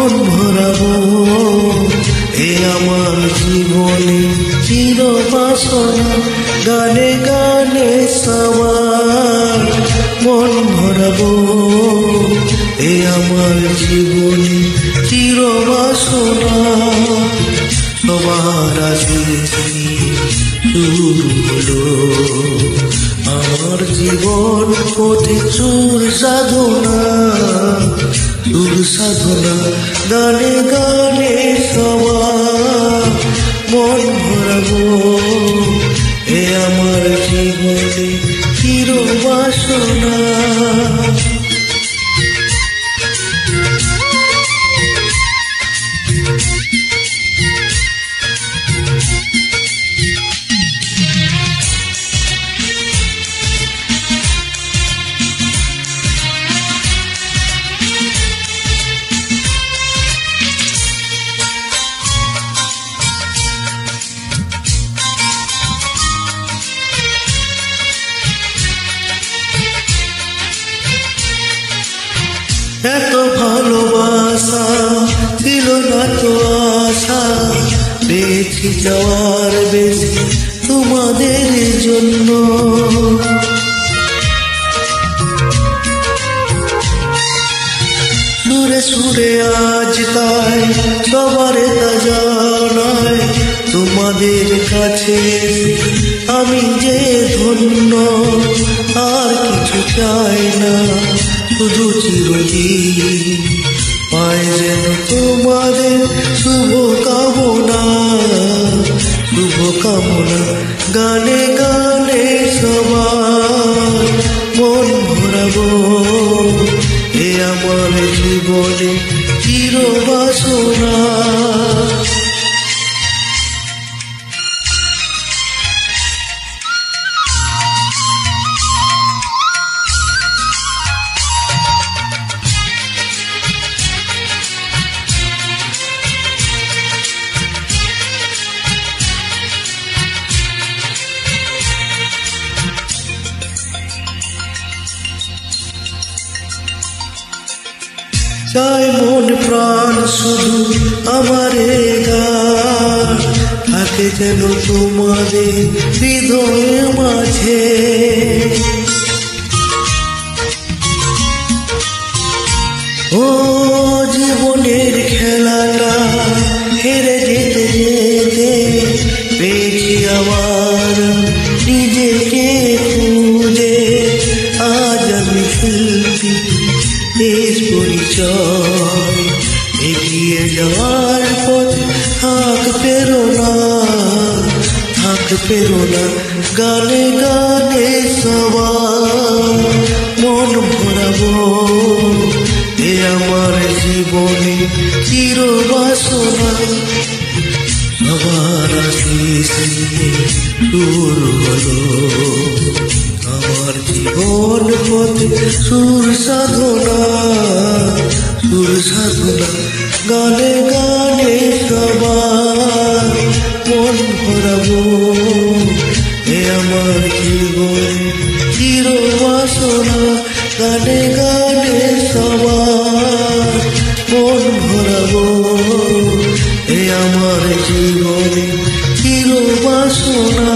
মন ভরাবো এ আমার জীবনে চির বাসনা গানে গানে সবার মন ভরাবো এ আমার জীবনে চির বাসনা সবার আগে শুরু হলো আমার জীবন পথে সুর সাধনা গানে গানে সবার মন ভরাবো এ আমার জীবনে চির বাসনা এত ভালোবাসা ছিল না তো আশা পেয়েছি যাওয়ার বেশি তোমাদের জন্য সুরে সুরে আজ তাই সবার তা জানাই তোমাদের কাছে আমি যে ধন্য আর কিছু চাই না শুধু চিরদিন পাই যেন তোমাদের শুভ কামনা গানে গানে সবার মন ভরাবো এ আমার জীবনে চির বাসনা চাই মন প্রাণ শুধু আমার গান থাকে যেন তোমাদের হৃদয়ের মাঝে ও জীবনের খেলাটা হেরে যেতে যেতে পেয়েছি আবার নিজেকে খুঁজে আজ আমি শিল্পী দেশ পরিচয় এগিয়ে যাওয়ার পথ থাক পেরো না গানে গানে সবার মন ভরাবো এ আমার জীবনে চির বাসনা সবার আশিসে শুরু হলো আমার জীবন পথে সুর সাধনা গানে গানে সবার মন ভরাবো এ আমার জীবনে চির বাসনা গানে গানে সবার মন ভরাবো এ আমার জীবনে চির বাসনা।